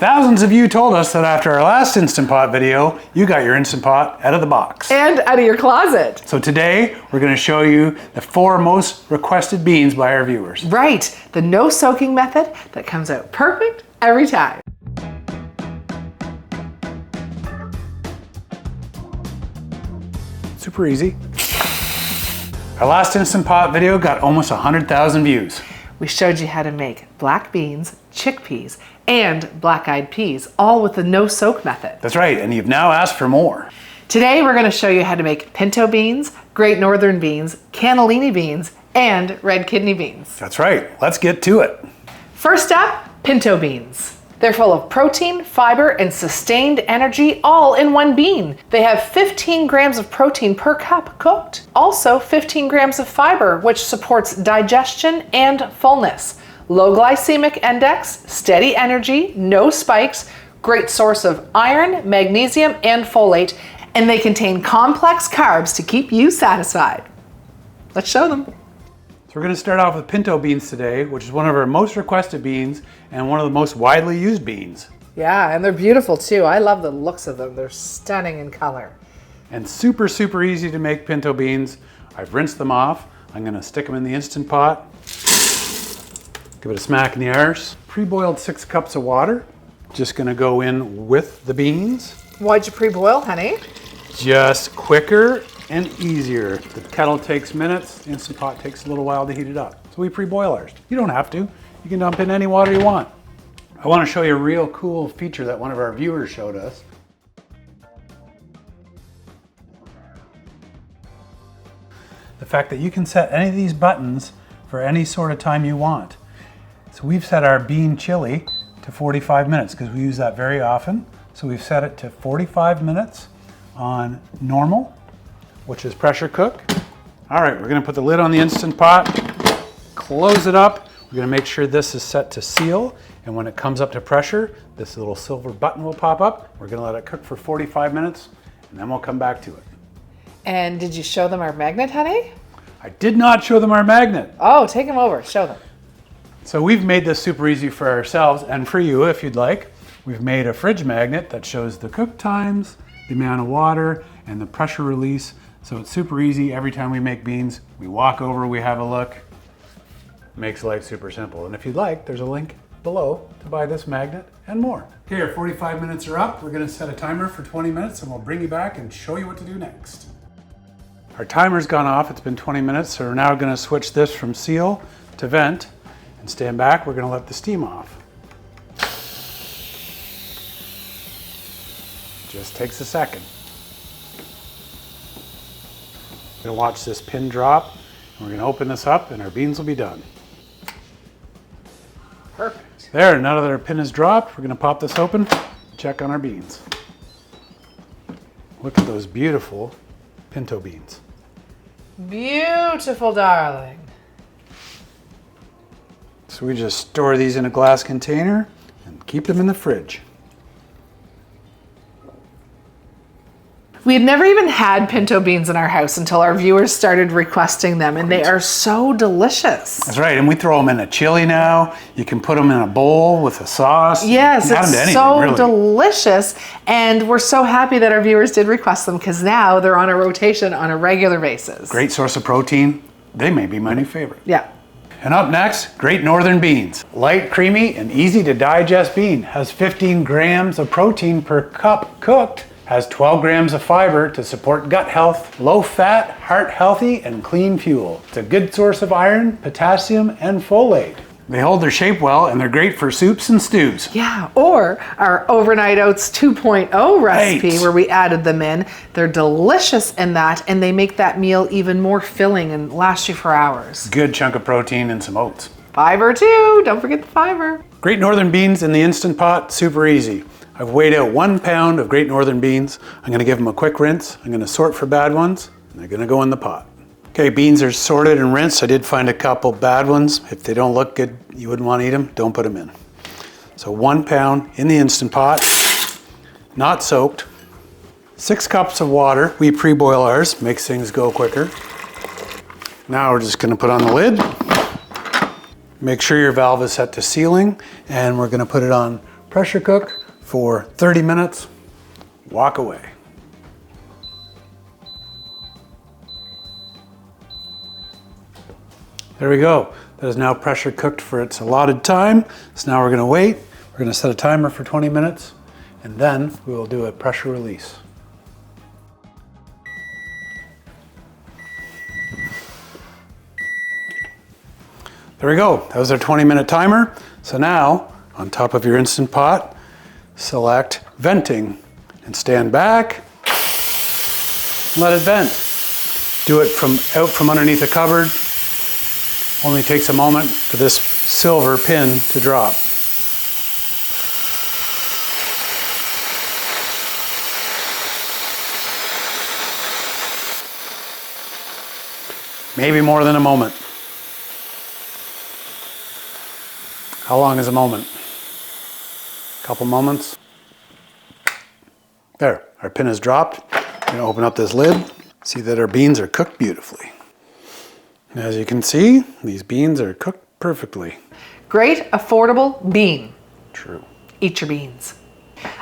Thousands of you told us that after our last Instant Pot video, you got your Instant Pot out of the box. And out of your closet. So today, we're going to show you the 4 most requested beans by our viewers. Right, the no soaking method that comes out perfect every time. Super easy. Our last Instant Pot video got almost 100,000 views. We showed you how to make black beans, chickpeas, and black-eyed peas, all with the no-soak method. That's right, and you've now asked for more. Today we're going to show you how to make pinto beans, great northern beans, cannellini beans, and red kidney beans. That's right, let's get to it. First up, pinto beans. They're full of protein, fiber, and sustained energy all in one bean. They have 15 grams of protein per cup cooked. Also 15 grams of fiber, which supports digestion and fullness. Low glycemic index, steady energy, no spikes, great source of iron, magnesium, and folate, and they contain complex carbs to keep you satisfied. Let's show them. So we're going to start off with pinto beans today, which is one of our most requested beans and one of the most widely used beans. Yeah, and they're beautiful too. I love the looks of them. They're stunning in color. And super easy to make pinto beans. I've rinsed them off. I'm going to stick them in the Instant Pot. Give it a smack in the arse. Pre-boiled 6 cups of water. Just going to go in with the beans. Why'd you pre-boil, honey? Just quicker and easier. The kettle takes minutes, the Instant Pot takes a little while to heat it up. So we pre-boil ours. You don't have to. You can dump in any water you want. I want to show you a real cool feature that one of our viewers showed us. The fact that you can set any of these buttons for any sort of time you want. So we've set our bean chili to 45 minutes because we use that very often. So we've set it to 45 minutes on normal, which is pressure cook. All right, we're gonna put the lid on the Instant Pot, close it up. We're gonna make sure this is set to seal, and when it comes up to pressure, this little silver button will pop up. We're gonna let it cook for 45 minutes, and then we'll come back to it. And did you show them our magnet, honey? I did not show them our magnet. Oh, take them over, show them. So we've made this super easy for ourselves and for you if you'd like. We've made a fridge magnet that shows the cook times, the amount of water, and the pressure release. So it's super easy. Every time we make beans, we walk over, we have a look. Makes life super simple. And if you'd like, there's a link below to buy this magnet and more. Okay, our 45 minutes are up. We're gonna set a timer for 20 minutes and we'll bring you back and show you what to do next. Our timer's gone off, it's been 20 minutes, so we're now gonna switch this from seal to vent and stand back. We're gonna let the steam off. Just takes a second. We're gonna watch this pin drop, and we're gonna open this up, and our beans will be done. Perfect. There, now that our pin is dropped, we're gonna pop this open, check on our beans. Look at those beautiful pinto beans. Beautiful, darling. So we just store these in a glass container and keep them in the fridge. We had never even had pinto beans in our house until our viewers started requesting them, and they are so delicious. That's right, and we throw them in a chili now. You can put them in a bowl with a sauce. Yes, it's anything, so really. delicious, and we're so happy that our viewers did request them because now they're on a rotation on a regular basis. Great source of protein. They may be my new favorite. Yeah. And up next, Great Northern Beans. Light, creamy, and easy to digest bean. Has 15 grams of protein per cup cooked. Has 12 grams of fiber to support gut health, low fat, heart healthy, and clean fuel. It's a good source of iron, potassium, and folate. They hold their shape well, and they're great for soups and stews. Yeah, or our Overnight Oats 2.0 recipe where we added them in. They're delicious in that, and they make that meal even more filling and last you for hours. Good chunk of protein and some oats. Fiber too, don't forget the fiber. Great Northern Beans in the Instant Pot, super easy. I've weighed out 1 pound of Great Northern Beans. I'm gonna give them a quick rinse. I'm gonna sort for bad ones, and they're gonna go in the pot. Okay, beans are sorted and rinsed. I did find a couple bad ones. If they don't look good, you wouldn't want to eat them, don't put them in. So 1 pound in the Instant Pot, not soaked. 6 cups of water. We pre-boil ours, makes things go quicker. Now we're just gonna put on the lid. Make sure your valve is set to sealing, and we're gonna put it on pressure cook for 30 minutes, walk away. There we go. That is now pressure cooked for its allotted time. So now we're gonna wait. We're gonna set a timer for 20 minutes, and then we will do a pressure release. There we go. That was our 20-minute timer. So now, on top of your Instant Pot, select venting and stand back. Let it vent. Do it out from underneath a cupboard. Only takes a moment for this silver pin to drop. Maybe more than a moment. How long is a moment? A couple moments. There, our pin has dropped. We're gonna open up this lid, see that our beans are cooked beautifully. As you can see, these beans are cooked perfectly. Great, affordable bean. True. Eat your beans.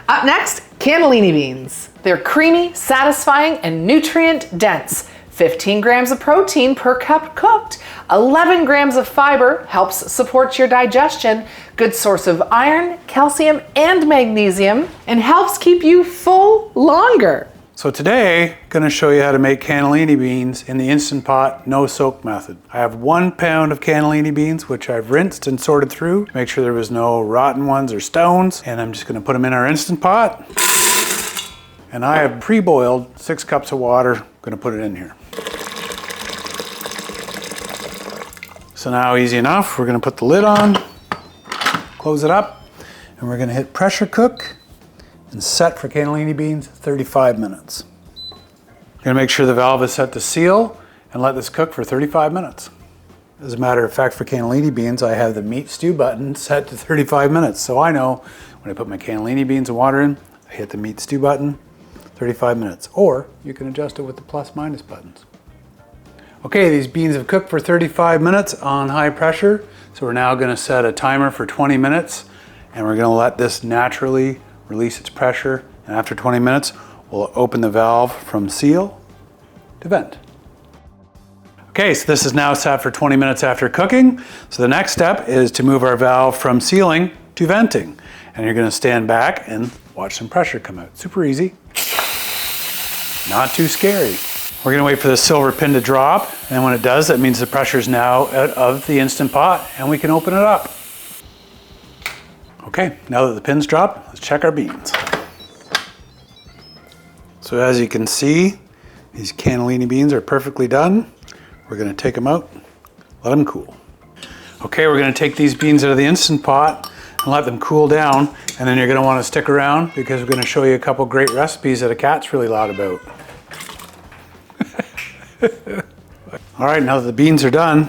Up next, cannellini beans. They're creamy, satisfying, and nutrient dense. 15 grams of protein per cup cooked. 11 grams of fiber helps support your digestion. Good source of iron, calcium, and magnesium, and helps keep you full longer. So today, I'm gonna show you how to make cannellini beans in the Instant Pot no soak method. I have 1 pound of cannellini beans, which I've rinsed and sorted through to make sure there was no rotten ones or stones. And I'm just gonna put them in our Instant Pot. And I have pre-boiled 6 cups of water. I'm gonna put it in here. So now, easy enough, we're gonna put the lid on, close it up, and we're gonna hit pressure cook and set for cannellini beans 35 minutes. You're gonna make sure the valve is set to seal and let this cook for 35 minutes. As a matter of fact, for cannellini beans, I have the meat stew button set to 35 minutes. So I know when I put my cannellini beans and water in, I hit the meat stew button, 35 minutes. Or you can adjust it with the plus minus buttons. Okay, these beans have cooked for 35 minutes on high pressure. So we're now gonna set a timer for 20 minutes, and we're gonna let this naturally release its pressure, and after 20 minutes, we'll open the valve from seal to vent. Okay, so this is now set for 20 minutes after cooking. So the next step is to move our valve from sealing to venting. And you're gonna stand back and watch some pressure come out. Super easy, not too scary. We're gonna wait for the silver pin to drop, and when it does, that means the pressure is now out of the Instant Pot, and we can open it up. Okay, now that the pin's dropped, let's check our beans. So as you can see, these cannellini beans are perfectly done. We're gonna take them out, let them cool. Okay, we're gonna take these beans out of the Instant Pot and let them cool down, and then you're gonna wanna stick around because we're gonna show you a couple great recipes that a cat's really loud about. All right, now that the beans are done,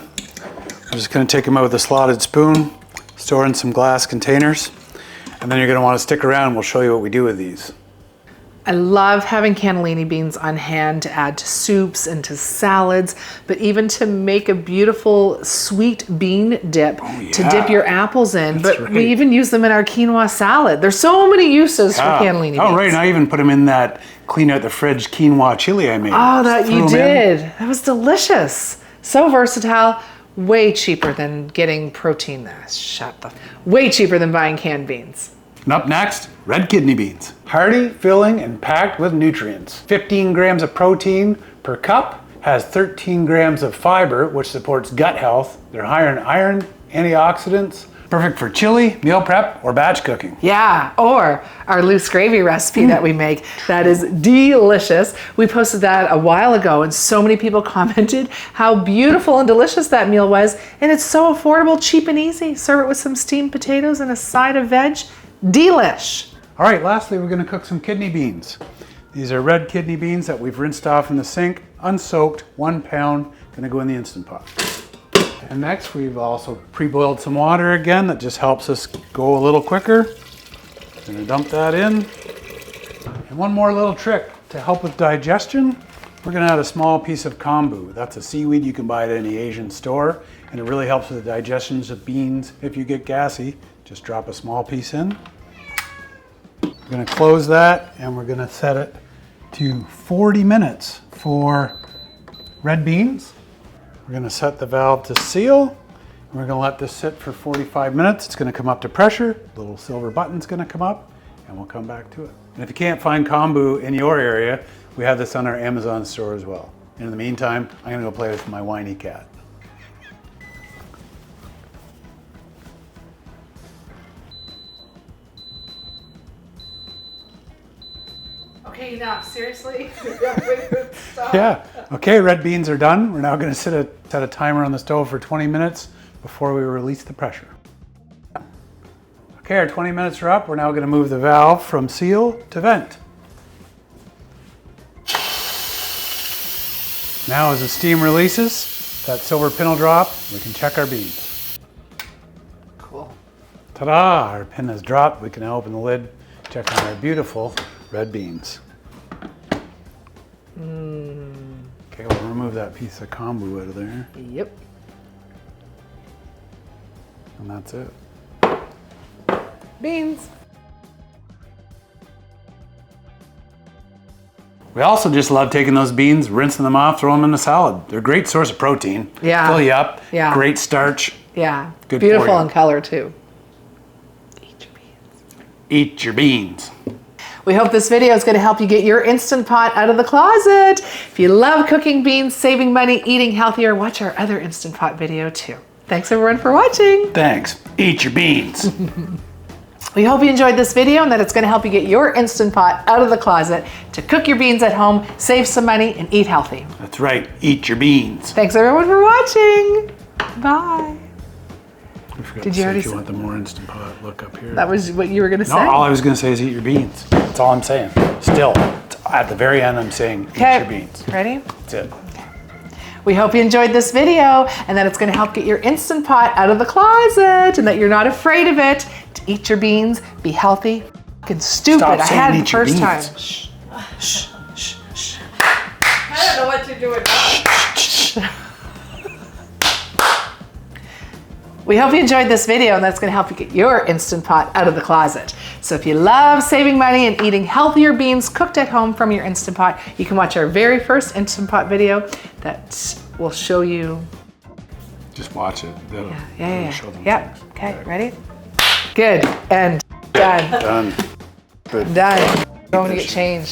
I'm just gonna take them out with a slotted spoon, store in some glass containers, and then you're gonna wanna stick around. We'll show you what we do with these. I love having cannellini beans on hand to add to soups and to salads, but even to make a beautiful sweet bean dip to dip your apples in. That's but right. we even use them in our quinoa salad. There's so many uses for cannellini beans. Oh, right, and I even put them in that clean out the fridge quinoa chili I made. Oh, that Threw you 'em did. in. That was delicious. So versatile. Way cheaper than getting protein. Way cheaper than buying canned beans. And up next, red kidney beans. Hearty, filling, and packed with nutrients. 15 grams of protein per cup, has 13 grams of fiber, which supports gut health. They're higher in iron, antioxidants, perfect for chili, meal prep, or batch cooking. Yeah, or our loose gravy recipe that we make. That is delicious. We posted that a while ago and so many people commented how beautiful and delicious that meal was. And it's so affordable, cheap, and easy. Serve it with some steamed potatoes and a side of veg. Delish. All right, lastly, we're gonna cook some kidney beans. These are red kidney beans that we've rinsed off in the sink, unsoaked, 1 pound, gonna go in the Instant Pot. And next, we've also pre-boiled some water again. That just helps us go a little quicker. Gonna dump that in. And one more little trick to help with digestion. We're gonna add a small piece of kombu. That's a seaweed you can buy at any Asian store. And it really helps with the digestions of beans. If you get gassy, just drop a small piece in. We're going to close that and we're going to set it to 40 minutes for red beans. We're going to set the valve to seal. We're going to let this sit for 45 minutes. It's going to come up to pressure. The little silver button's going to come up and we'll come back to it. And if you can't find kombu in your area, we have this on our Amazon store as well. And in the meantime, I'm going to go play with my whiny cat. Okay, enough. Seriously? Stop. Yeah. Okay, red beans are done. We're now going to set a timer on the stove for 20 minutes before we release the pressure. Okay, our 20 minutes are up. We're now going to move the valve from seal to vent. Now as the steam releases, that silver pin will drop. We can check our beans. Cool. Ta-da! Our pin has dropped. We can now open the lid, check on our beautiful red beans. Okay, we'll remove that piece of kombu out of there. Yep. And that's it. Beans. We also just love taking those beans, rinsing them off, throwing them in the salad. They're a great source of protein. Yeah. Fill you up. Yeah. Great starch. Yeah. Good Beautiful for you. in color too. Eat your beans. Eat your beans. We hope this video is going to help you get your Instant Pot out of the closet. If you love cooking beans, saving money, eating healthier, watch our other Instant Pot video too. Thanks everyone for watching. Thanks. Eat your beans. We hope you enjoyed this video and that it's going to help you get your Instant Pot out of the closet to cook your beans at home, save some money, and eat healthy. That's right. Eat your beans. Thanks everyone for watching. Bye. I forgot Did to you say already if you say- want the more Instant Pot, look up here. That was what you were going to No, say? all I was going to say is eat your beans. That's all I'm saying. Still, at the very end, I'm saying eat your beans. Ready? That's it. We hope you enjoyed this video and that it's going to help get your Instant Pot out of the closet and that you're not afraid of it. To eat your beans, be healthy. Fucking stupid. Stop I saying had it the eat your first beans. time. Shh. Shh. Shh. Shh. I don't know what you're doing now. We hope you enjoyed this video and that's going to help you get your Instant Pot out of the closet. So if you love saving money and eating healthier beans cooked at home from your Instant Pot, you can watch our very first Instant Pot video that will show you. Just watch it. That'll show them Yep. things. Okay, ready? Good. And done. Done. Good. Done. Going to get changed.